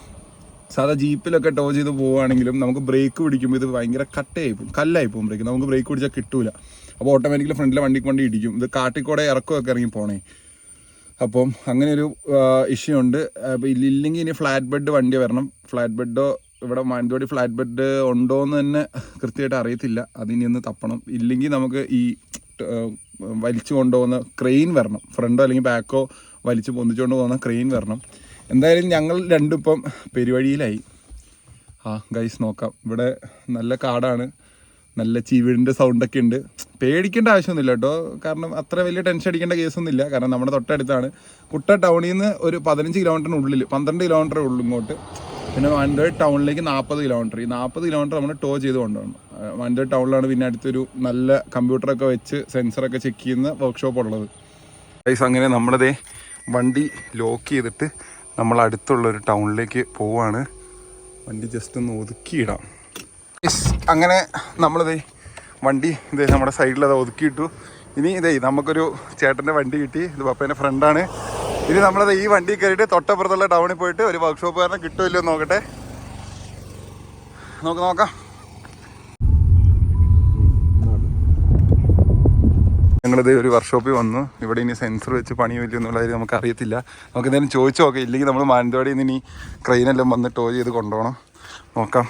സാധാ ജീപ്പിലൊക്കെ ടോ ചെയ്ത് പോവുകയാണെങ്കിലും നമുക്ക് ബ്രേക്ക് പിടിക്കുമ്പോൾ ഇത് ഭയങ്കര കട്ടയായി പോകും, കല്ലായി പോകും ബ്രേക്ക്. നമുക്ക് ബ്രേക്ക് പിടിച്ചാൽ കിട്ടൂല. അപ്പോൾ ഓട്ടോമാറ്റിക്കലി ഫ്രണ്ടിലെ വണ്ടി ഇടിക്കും. ഇത് കാട്ടിക്കൂടെ ഇറക്കമൊക്കെ ഇറങ്ങി പോണേ. അപ്പം അങ്ങനെ ഒരു ഇഷ്യൂ ഉണ്ട്. അപ്പോൾ ഇല്ലെങ്കിൽ ഇനി ഫ്ലാറ്റ് ബെഡ് വണ്ടി വരണം. ഫ്ലാറ്റ് ബെഡോ ഇവിടെ മാനന്തവാടി ഫ്ലാറ്റ് ബെഡ് ഉണ്ടോ എന്ന് തന്നെ കൃത്യമായിട്ട് അറിയത്തില്ല, അതിനി ഒന്ന് തപ്പണം. ഇല്ലെങ്കിൽ നമുക്ക് ഈ വലിച്ചു കൊണ്ടുപോകുന്ന ക്രെയിൻ വരണം, ഫ്രണ്ടോ അല്ലെങ്കിൽ ബാക്കോ വലിച്ച് പൊന്തിച്ചുകൊണ്ട് പോകുന്ന ക്രെയിൻ വരണം. എന്തായാലും ഞങ്ങൾ രണ്ടും ഇപ്പം പെരുവഴിയിലായി. ഗൈസ് നോക്കാം, ഇവിടെ നല്ല കാടാണ്, നല്ല ചീവീടിൻ്റെ സൗണ്ടൊക്കെ ഉണ്ട്. പേടിക്കേണ്ട ആവശ്യമൊന്നുമില്ല കേട്ടോ, കാരണം അത്ര വലിയ ടെൻഷൻ അടിക്കേണ്ട കേസൊന്നുമില്ല. കാരണം നമ്മുടെ തൊട്ടടുത്താണ്. കുട്ട ടൗണിൽ നിന്ന് ഒരു 15 കിലോമീറ്ററിനുള്ളിൽ, 12 കിലോമീറ്റർ ഉള്ളു ഇങ്ങോട്ട്. പിന്നെ മാനന്തവാടി ടൗണിലേക്ക് 40 കിലോമീറ്റർ. ഈ 40 കിലോമീറ്റർ നമ്മൾ ടോ ചെയ്ത് കൊണ്ടുപോകണം. മാനന്തവാടി ടൗണിലാണ് പിന്നെ അടുത്തൊരു നല്ല കമ്പ്യൂട്ടറൊക്കെ വെച്ച് സെൻസറൊക്കെ ചെക്ക് ചെയ്യുന്ന വർക്ക്ഷോപ്പ് ഉള്ളത്. ഗൈസ് അങ്ങനെ നമ്മളതേ വണ്ടി ലോക്ക് ചെയ്തിട്ട് നമ്മൾ അടുത്തുള്ളൊരു ടൗണിലേക്ക് പോവുകയാണ്. വണ്ടി ജസ്റ്റ് ഒന്ന് ഒതുക്കിയിടാം. അങ്ങനെ നമ്മളിതേ വണ്ടി ഇതേ നമ്മുടെ സൈഡിലത് ഒതുക്കിയിട്ടു. ഇനി ഇതേ നമുക്കൊരു ചേട്ടൻ്റെ വണ്ടി കിട്ടി, ഇത് പപ്പേൻ്റെ ഫ്രണ്ടാണ്. ഇനി നമ്മളത് ഈ വണ്ടി കയറിയിട്ട് തൊട്ടപ്പുറത്തുള്ള ടൗണിൽ പോയിട്ട് ഒരു വർക്ക്ഷോപ്പുകാരനെ കിട്ടുമല്ലോ നോക്കട്ടെ, നോക്കാം. ഞങ്ങളിത് ഒരു വർക്ക്ഷോപ്പിൽ വന്നു. ഇവിടെ ഇനി സെൻസർ വെച്ച് പണിയോ ഇല്ലയോ എന്നുള്ള കാര്യം നമുക്ക് അറിയത്തില്ല. നമുക്ക് എന്തെങ്കിലും ചോദിച്ചു നോക്കാം. ഇല്ലെങ്കിൽ നമ്മൾ മാനന്തവാടിയിൽ നിന്ന് ഇനി ക്രെയിനെല്ലാം വന്ന് ടോ ചെയ്ത് കൊണ്ടുപോകണം. നോക്കാം,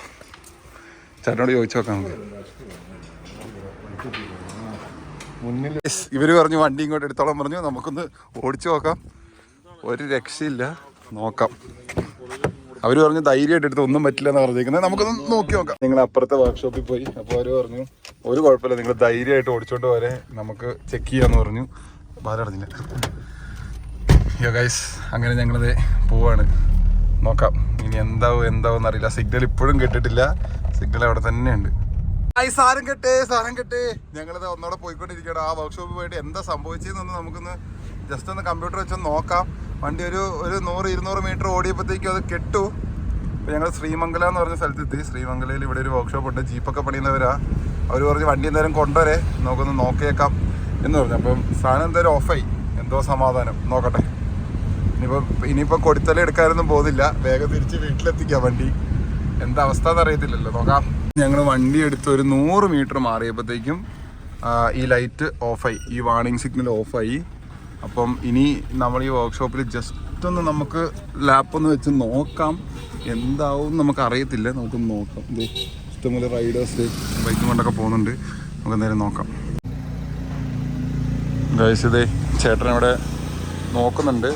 ചേട്ടനോട് ചോദിച്ചു നോക്കാം നമുക്ക്. ഇവർ പറഞ്ഞു വണ്ടി ഇങ്ങോട്ട് എടുത്തോളം പറഞ്ഞു. നമുക്കൊന്ന് ഓടിച്ചു നോക്കാം. ഒരു രക്ഷയില്ല, നോക്കാം. അവർ പറഞ്ഞു ധൈര്യമായിട്ട് എടുത്ത് ഒന്നും പറ്റില്ല എന്ന് പറഞ്ഞിരിക്കുന്നത്. നമുക്കൊന്ന് നോക്കി നോക്കാം. നിങ്ങൾ അപ്പുറത്തെ വർക്ക്ഷോപ്പിൽ പോയി, അപ്പോൾ അവർ പറഞ്ഞു ഒരു കുഴപ്പമില്ല, നിങ്ങൾ ധൈര്യമായിട്ട് ഓടിച്ചോണ്ട് വരെ നമുക്ക് ചെക്ക് ചെയ്യാന്ന് പറഞ്ഞു. ഭാരടഞ്ഞില്ല. യോ ഗൈസ്, അങ്ങനെ ഞങ്ങളത് പോവാണ്. നോക്കാം ഇനി എന്താവും അറിയില്ല. സിഗ്നൽ ഇപ്പോഴും കിട്ടിയിട്ടില്ല, സിഗ്നൽ അവിടെ തന്നെ ഉണ്ട്. സാധനം കെട്ടേ. ഞങ്ങളത് ഒന്നോടെ പോയിക്കൊണ്ടിരിക്കണം. ആ വർക്ക്ഷോപ്പിൽ പോയിട്ട് എന്താ സംഭവിച്ചതെന്നൊന്ന് നമുക്കൊന്ന് ജസ്റ്റ് ഒന്ന് കമ്പ്യൂട്ടർ വെച്ചൊന്ന് നോക്കാം. വണ്ടി ഒരു 100-200 മീറ്റർ ഓടിയപ്പോഴത്തേക്കും അത് കെട്ടു. ഇപ്പോൾ ഞങ്ങൾ ശ്രീമംഗല എന്ന് പറഞ്ഞ സ്ഥലത്തെത്തി. ശ്രീമംഗലയിൽ ഇവിടെ ഒരു വർക്ക്ഷോപ്പ് ഉണ്ട്, ജീപ്പൊക്കെ പണിയുന്നവരാ. അവർ പറഞ്ഞ് വണ്ടി എന്തായാലും കൊണ്ടുവരെ, നമുക്കൊന്ന് നോക്കിയേക്കാം എന്ന് പറഞ്ഞു. അപ്പം സാധനം എന്തായാലും ഓഫായി, എന്തോ സമാധാനം. നോക്കട്ടെ, ഇനിയിപ്പോൾ കൊടുത്തല എടുക്കാനൊന്നും പോകുന്നില്ല, വേഗം തിരിച്ച് വീട്ടിലെത്തിക്കാം. വണ്ടി എന്താ അവസ്ഥ എന്നറിയത്തില്ലല്ലോ, നോക്കാം. ഞങ്ങൾ വണ്ടി എടുത്ത് ഒരു 100 മീറ്റർ മാറിയപ്പോഴത്തേക്കും ഈ ലൈറ്റ് ഓഫായി, ഈ വാർണിംഗ് സിഗ്നൽ ഓഫായി. അപ്പം ഇനി നമ്മൾ ഈ വർക്ക്ഷോപ്പിൽ ജസ്റ്റ് ഒന്ന് നമുക്ക് ലാപ്പൊന്ന് വെച്ച് നോക്കാം, എന്താവും നമുക്ക് അറിയത്തില്ല. നമുക്കൊന്ന് നോക്കാം. ഇത് ഇഷ്ടംപോലെ റൈഡേഴ്സ് ബൈക്കും കൊണ്ടൊക്കെ പോകുന്നുണ്ട്, നമുക്ക് എന്തായാലും നോക്കാം. ഗൈസ് ഇതേ ചേട്ടനവിടെ നോക്കുന്നുണ്ട്,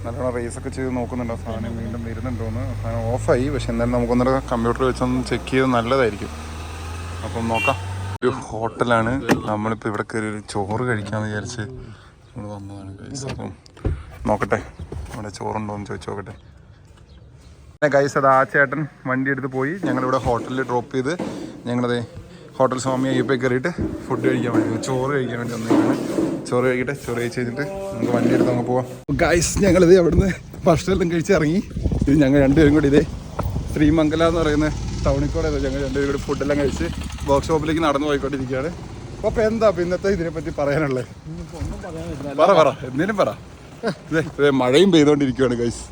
നല്ലോണം റേസൊക്കെ ചെയ്ത് നോക്കുന്നുണ്ട്. ആ സാധനം വീണ്ടും വരുന്നുണ്ടോയെന്ന്. സാധനം ഓഫായി, പക്ഷെ എന്തായാലും നമുക്കൊന്നൊരു കമ്പ്യൂട്ടർ വെച്ചൊന്ന് ചെക്ക് ചെയ്ത് നല്ലതായിരിക്കും. അപ്പം നോക്കാം. ഒരു ഹോട്ടലാണ്, നമ്മളിപ്പോൾ ഇവിടെ കയറി ഒരു ചോറ് കഴിക്കാമെന്ന് വിചാരിച്ച് നമ്മൾ വന്നതാണ് ഗൈസ്. അപ്പം നോക്കട്ടെ ഇവിടെ ചോറുണ്ടോ എന്ന് ചോദിച്ചു നോക്കട്ടെ. പിന്നെ ഗൈസ് അത് ആ ചേട്ടൻ വണ്ടി എടുത്ത് പോയി, ഞങ്ങളിവിടെ ഹോട്ടലിൽ ഡ്രോപ്പ് ചെയ്ത് ഞങ്ങളത് ഹോട്ടൽ സ്വാമി അയ്യപ്പ കയറിയിട്ട് ഫുഡ് കഴിക്കാൻ വേണ്ടി, ചോറ് കഴിക്കാൻ വേണ്ടി വന്നിരിക്കുകയാണ്. ചോറ് കഴിക്കട്ടെ. ചോറ് കഴിച്ച് കഴിഞ്ഞിട്ട് നമുക്ക് വണ്ടി എടുത്ത് അങ്ങ് പോവാം. ഗൈസ്, ഞങ്ങളിത് അവിടുന്ന് ഭക്ഷണമെല്ലാം കഴിച്ച് ഇറങ്ങി. ഇത് ഞങ്ങൾ രണ്ടുപേരും കൂടി ഇതേ ശ്രീമംഗല എന്ന് പറയുന്ന ടൗണിൽ കൂടെ ഞങ്ങൾ രണ്ടുപേരും കൂടി ഫുഡെല്ലാം കഴിച്ച് വർക്ക്ഷോപ്പിലേക്ക് നടന്നു പോയിക്കൊണ്ടിരിക്കുകയാണ്. അപ്പോൾ എന്താ ഇന്നത്തെ ഇതിനെപ്പറ്റി പറയാനുള്ളത്? പറ എന്തിനും പറ. ഇതേ മഴയും പെയ്തുകൊണ്ടിരിക്കുകയാണ് ഗൈസ്.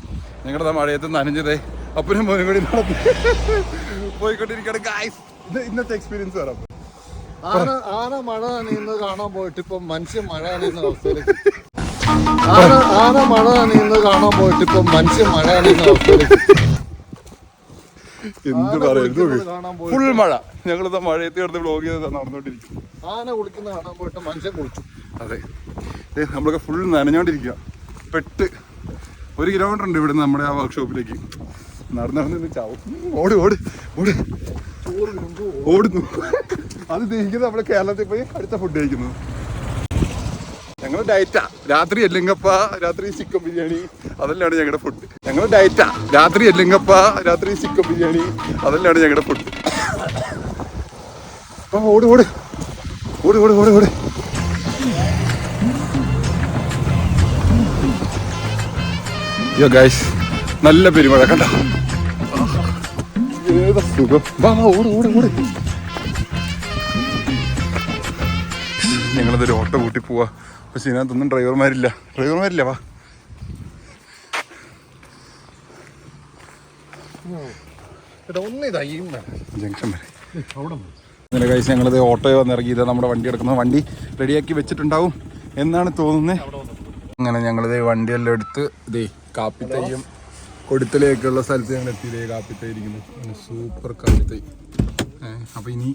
ഞങ്ങളുടെ മഴയത്ത് നനഞ്ഞതേ അപ്പനും മോനും കൂടി നടന്ന് പോയിക്കൊണ്ടിരിക്കുകയാണ് ഗൈസ്. ഇന്നത്തെ എക്സ്പീരിയൻസ് പറയാം. ആന മഴ നനയുന്നത് കാണാൻ പോയിട്ട് ഇപ്പം മനുഷ്യൻ മഴ നനയുന്ന അവസ്ഥയിലേക്ക് ആന മഴ നനയുന്നത് കാണാൻ പോയിട്ട് ഇപ്പം മനുഷ്യൻ മഴ നനയുന്ന അവസ്ഥയിലേക്ക് എന്ത് പറയുന്നത്? ഫുൾ മഴ. ഞങ്ങളിതാ മഴയത്ത് കിടന്ന് വ്ലോഗ് ചെയ്ത് നടന്നുകൊണ്ടിരിക്കും. ആന കുളിക്കുന്ന കാണാൻ പോയിട്ട് മനുഷ്യൻ കുളിച്ചു. അതെ, നമ്മളൊക്കെ ഫുൾ നനഞ്ഞോണ്ടിരിക്കുക. പെട്ട് 1 കിലോമീറ്റർ ഉണ്ട് ഇവിടുന്ന് നമ്മുടെ ആ വർക്ക്ഷോപ്പിലേക്ക്. നടന്ന് ചാവും. ഓടുന്നു. അത് ദഹിക്കുന്നത് നമ്മുടെ കേരളത്തിൽ പോയി അടുത്ത ഫുഡ് കഴിക്കുന്നു. ഞങ്ങൾ ഡയറ്റാ. രാത്രി എല്ലങ്കപ്പ, രാത്രി ചിക്കൻ ബിരിയാണി, അതെല്ലാണ് ഞങ്ങളുടെ ഫുഡ്. ഞങ്ങൾ ഡയറ്റാ. രാത്രി എല്ലങ്കപ്പ, രാത്രി ചിക്കൻ ബിരിയാണി, അതെല്ലാണ് ഞങ്ങളുടെ ഫുഡ്. ഓട്. യോ ഗൈസ്, നല്ല പെരുമഴ കണ്ടോ? ഏതാ സുഖം. ഓട്. ഞങ്ങളതൊരു ഓട്ടോ കൂട്ടി പോവാ. പക്ഷെ ഇതിനകത്തൊന്നും ഡ്രൈവർമാരില്ല. വാ. ജംഗ്ഷൻ വരെ ഇന്നലെ കഴിച്ച് ഞങ്ങളത് ഓട്ടോയിൽ വന്നിറങ്ങി. ഇതാ നമ്മുടെ വണ്ടി എടുക്കുന്നത്. വണ്ടി റെഡിയാക്കി വെച്ചിട്ടുണ്ടാവും എന്നാണ് തോന്നുന്നത്. അങ്ങനെ ഞങ്ങളിത് വണ്ടിയെല്ലാം എടുത്ത് ഇതേ കാപ്പിത്തൈയും കൊടുത്തലേക്കുള്ള സ്ഥലത്ത് ഞങ്ങൾ എത്തിയതേ. കാപ്പിത്തൈ ഇരിക്കുന്നു, സൂപ്പർ കാപ്പിത്തൈ. അപ്പോൾ ഇനി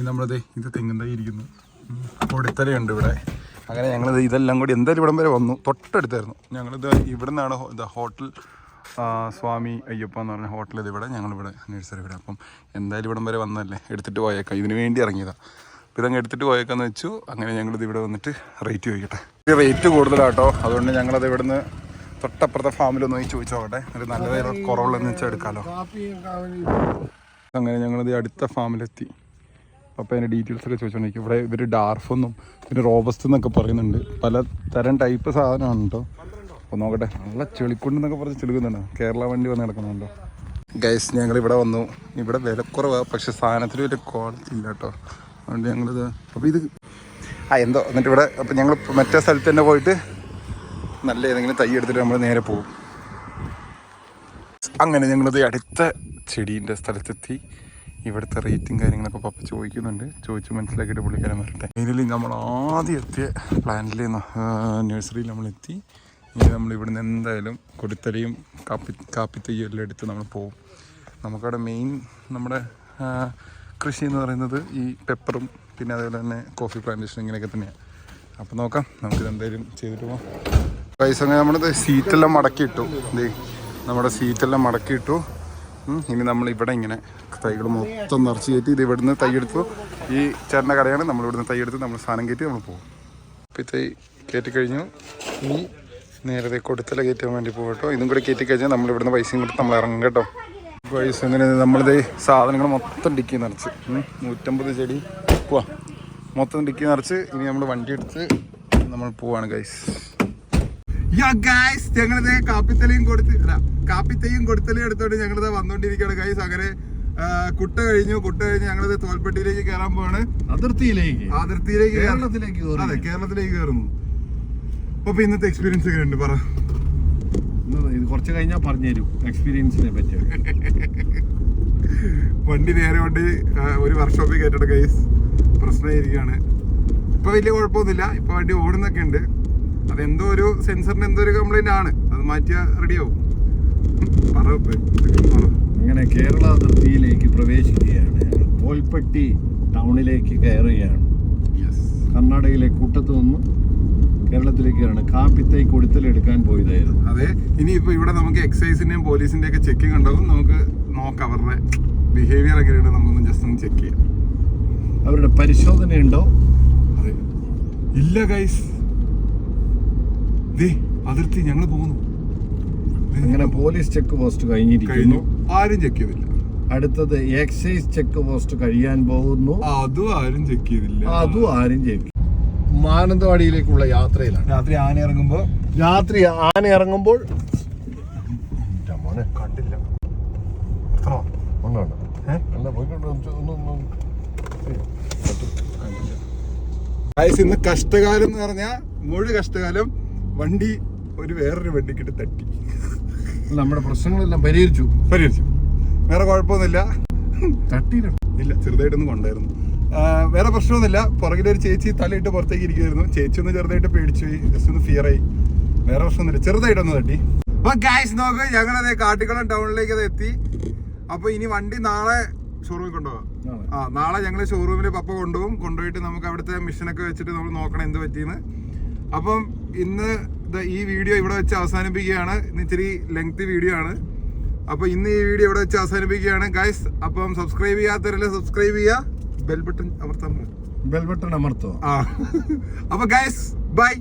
നമ്മളത് ഇത് തെങ്ങും തൈ ഇരിക്കുന്നു, കൊടുത്തലയുണ്ട് ഇവിടെ. അങ്ങനെ ഞങ്ങളിത് ഇതെല്ലാം കൂടി എന്തായാലും ഇവിടം വരെ വന്നു. തൊട്ടടുത്തായിരുന്നു. ഞങ്ങളിത് ഇവിടെ നിന്നാണ് ഹോട്ടൽ സ്വാമി അയ്യപ്പ എന്ന് പറഞ്ഞ ഹോട്ടൽ. ഇതിവിടെ ഞങ്ങളിവിടെ നഴ്സറി ഇവിടെ. അപ്പം എന്തായാലും ഇവിടം വരെ വന്നതല്ലേ, എടുത്തിട്ട് പോയേക്കാം. ഇതിന് വേണ്ടി ഇറങ്ങിയതാണ്. അപ്പോൾ ഇതങ്ങ് എടുത്തിട്ട് പോയേക്കാന്ന് വെച്ചു. അങ്ങനെ ഞങ്ങളിത് ഇവിടെ വന്നിട്ട് റേറ്റ് ചോദിക്കട്ടെ. റേറ്റ് കൂടുതലാട്ടോ. അതുകൊണ്ട് ഞങ്ങളത് ഇവിടുന്ന് തൊട്ടപ്പുറത്തെ ഫാമിലൊന്ന് ചോദിച്ചോട്ടെ, ഒരു നല്ല കുറവുള്ളതെന്ന് വെച്ചാൽ എടുക്കാമല്ലോ. അങ്ങനെ ഞങ്ങളിത് അടുത്ത ഫാമിലെത്തി. അപ്പോൾ അതിൻ്റെ ഡീറ്റെയിൽസൊക്കെ ചോദിച്ചോണ്ടിരിക്കും. ഇവിടെ ഇവർ ഡാർഫെന്നും പിന്നെ റോബസ്റ്റ് എന്നൊക്കെ പറയുന്നുണ്ട്. പല തരം ടൈപ്പ് സാധനമാണ് കേട്ടോ. അപ്പോൾ നോക്കട്ടെ. നല്ല ചെളിക്കുണ്ടെന്നൊക്കെ പറഞ്ഞ് ചെളുക്കുന്നുണ്ടോ? കേരള വണ്ടി വന്ന് കിടക്കുന്നുണ്ടോ ഗൈസ്? ഞങ്ങളിവിടെ വന്നു. ഇവിടെ വിലക്കുറവാണ്, പക്ഷെ സാധനത്തിന് വലിയ ക്വാളിറ്റി ഇല്ല കേട്ടോ. അതുകൊണ്ട് ഞങ്ങളിത് അപ്പോൾ ഇത് എന്തോ എന്നിട്ട് ഇവിടെ അപ്പോൾ ഞങ്ങൾ മറ്റേ സ്ഥലത്ത് തന്നെ പോയിട്ട് നല്ല ഏതെങ്കിലും തൈ എടുത്തിട്ട് നമ്മൾ നേരെ പോകും. അങ്ങനെ ഞങ്ങളിത് അടുത്ത ചെടീൻ്റെ സ്ഥലത്തെത്തി. ഇവിടുത്തെ റേറ്റും കാര്യങ്ങളൊക്കെ പപ്പ ചോദിക്കുന്നുണ്ട്. ചോദിച്ച് മനസ്സിലാക്കിയിട്ട് പുള്ളിക്കാരൻ വരട്ടെ. ഇതിൽ നമ്മൾ ആദ്യം എത്തിയ പ്ലാന്റിൽ നഴ്സറിയിൽ നമ്മളെത്തി. ഇനി നമ്മൾ ഇവിടുന്ന് എന്തായാലും കൊടുത്തലയും കാപ്പിത്തൈയും എല്ലാം എടുത്ത് നമ്മൾ പോകും. നമുക്കവിടെ മെയിൻ നമ്മുടെ കൃഷി എന്ന് പറയുന്നത് ഈ പെപ്പറും പിന്നെ അതേപോലെ തന്നെ കോഫി പ്ലാന്റേഷൻ ഇങ്ങനെയൊക്കെ തന്നെയാണ്. അപ്പോൾ നോക്കാം, നമുക്കിത് എന്തായാലും ചെയ്തിട്ട് പോകാം. പൈസ അങ്ങനെ നമ്മളിത് സീറ്റെല്ലാം മടക്കിയിട്ടു. നമ്മുടെ സീറ്റെല്ലാം മടക്കിയിട്ടു. ഇനി നമ്മൾ ഇവിടെ ഇങ്ങനെ തൈകൾ മൊത്തം നിറച്ച് കയറ്റി ഇത് ഇവിടുന്ന് തൈ എടുത്തു. ഈ ചേട്ടൻ്റെ കടയാണ്. നമ്മളിവിടുന്ന് തൈ എടുത്ത് നമ്മൾ സാധനം കയറ്റി നമ്മൾ പോകും. അപ്പോൾ ഈ തൈ കയറ്റി കഴിഞ്ഞു. ഇനി നേരത്തെ കൊടുത്തല കയറ്റാൻ വേണ്ടി പോകും കേട്ടോ. ഇതും കൂടെ കയറ്റി കഴിഞ്ഞാൽ നമ്മളിവിടുന്ന് പൈസയും കൊടുത്ത് നമ്മൾ ഇറങ്ങും കേട്ടോ. പൈസ എങ്ങനെ നമ്മളിത് സാധനങ്ങൾ മൊത്തം ഡിക്കി നിറച്ച് 150 ചെടി പോവാം. മൊത്തം ഡിക്കി നിറച്ച് ഇനി നമ്മൾ വണ്ടി എടുത്ത് നമ്മൾ പോവാണ് ഗൈസ്. ഞങ്ങളിത് കാപ്പിത്തലയും കൊടുത്തലയും എടുത്തോണ്ട് ഞങ്ങളിത് വന്നോണ്ടിരിക്കുകയാണ് ഗൈസ്. അങ്ങനെ കുട്ട കഴിഞ്ഞു ഞങ്ങളിത് തോൽപ്പെട്ടിയിലേക്ക് കയറാൻ പോവാണ്. അതിർത്തിയിലേക്ക് കേരളത്തിലേക്ക് കയറുന്നു. അപ്പൊ ഇന്നത്തെ എക്സ്പീരിയൻസ് ഒക്കെ ഉണ്ട് പറ. ഇത് കുറച്ച് കഴിഞ്ഞാൽ പറഞ്ഞുതരും എക്സ്പീരിയൻസിനെ പറ്റി. വണ്ടി നേരെ കൊണ്ട് ഒരു വർക്ക്ഷോപ്പിൽ കയറ്റട്ടെ ഗൈസ്. പ്രശ്നമായിരിക്കുകയാണ്. ഇപ്പൊ വലിയ കുഴപ്പമൊന്നുമില്ല. ഇപ്പൊ വണ്ടി ഓടുന്നൊക്കെ ഉണ്ട്. അതെന്തോ ഒരു സെൻസറിന് എന്തോ ഒരു കംപ്ലൈന്റ് ആണ്. അത് മാറ്റിയാൽ റെഡിയാവും. അങ്ങനെ കേരള അതിർത്തിയിലേക്ക് പ്രവേശിക്കുകയാണ്. തോൽപ്പെട്ടി ടൗണിലേക്ക് കയറുകയാണ്. കർണാടകയിലെ കൂട്ടത്ത് നിന്ന് കേരളത്തിലേക്കാണ്. കാപ്പിത്തൈ കൊടുത്തലെടുക്കാൻ പോയതായിരുന്നു. അതെ. ഇനിയിപ്പോൾ ഇവിടെ നമുക്ക് എക്സൈസിന്റെയും പോലീസിന്റെയും ഒക്കെ ചെക്കിംഗ് ഉണ്ടാവും. നമുക്ക് നോക്കാം അവരുടെ ബിഹേവിയർ എങ്ങനെയുണ്ട്. നമുക്കൊന്ന് ജസ്റ്റ് ഒന്ന് ചെക്ക് ചെയ്യാം. അവരുടെ പരിശോധന ഉണ്ടോ? അതെ. ഇല്ല ഗൈസ്, അതിർത്തി ഞങ്ങൾ പോകുന്നു. അങ്ങനെ പോലീസ് ചെക്ക് പോസ്റ്റ് കഴിഞ്ഞിരിക്കുന്നു. ആരും ചെക്ക് ചെയ്തില്ല. അടുത്തത് എക്സൈസ് ചെക്ക് പോസ്റ്റ് കഴിയാൻ പോകുന്നു. അതും ആരും ചെക്ക് ചെയ്തില്ല. അതും ആരും ചെക്ക്. മാനന്തവാടിയിലേക്കുള്ള യാത്രയിലാണ്. രാത്രി ആന ഇറങ്ങുമ്പോൾ കണ്ടില്ല. ഇന്ന് കഷ്ടകാലം എന്ന് പറഞ്ഞാൽ മുഴു കഷ്ടകാലം. വണ്ടി വേറൊരു വണ്ടിക്കിട്ട് തട്ടി. നമ്മുടെ പ്രശ്നങ്ങളെല്ലാം പരിഹരിച്ചു. വേറെ കുഴപ്പമൊന്നുമില്ല. തട്ടിയില്ല, ചെറുതായിട്ടൊന്നും കൊണ്ടായിരുന്നു. വേറെ പ്രശ്നമൊന്നുമില്ല. പുറകിലൊരു ചേച്ചി തലയിട്ട് പുറത്തേക്ക് ഇരിക്കുമായിരുന്നു. ചേച്ചി ഒന്ന് ചെറുതായിട്ട് പേടിച്ചു പോയി, ജസ്റ്റ് ഒന്ന് ഫിയറായി. വേറെ പ്രശ്നമൊന്നുമില്ല, ചെറുതായിട്ടൊന്ന് തട്ടി. അപ്പൊ ഗായ്സ് നോക്ക്, ഞങ്ങളത് കാട്ടിക്കുളം ടൗണിലേക്ക് അത് എത്തി. അപ്പൊ ഇനി വണ്ടി നാളെ ഷോറൂമിൽ കൊണ്ടുപോകാം. നാളെ ഞങ്ങൾ ഷോറൂമിൽ പപ്പ കൊണ്ടുപോയിട്ട് നമുക്ക് അവിടുത്തെ മിഷനൊക്കെ വെച്ചിട്ട് നമ്മൾ നോക്കണം എന്ത് പറ്റിയെന്ന്. അപ്പം ഇന്ന് ഈ വീഡിയോ ഇവിടെ വെച്ച് അവസാനിപ്പിക്കുകയാണ്. ഇന്ന് ഇച്ചിരി ലെങ്തി വീഡിയോ ആണ്. അപ്പൊ ഇന്ന് ഈ വീഡിയോ ഇവിടെ വെച്ച് അവസാനിപ്പിക്കുകയാണ് ഗൈസ്. അപ്പം സബ്സ്ക്രൈബ് ചെയ്യാത്തവരല്ലേ സബ്സ്ക്രൈബ് ചെയ്യുക, ബെൽ ബട്ടൺ അമർത്തുക. അപ്പൊ ഗൈസ് ബൈ.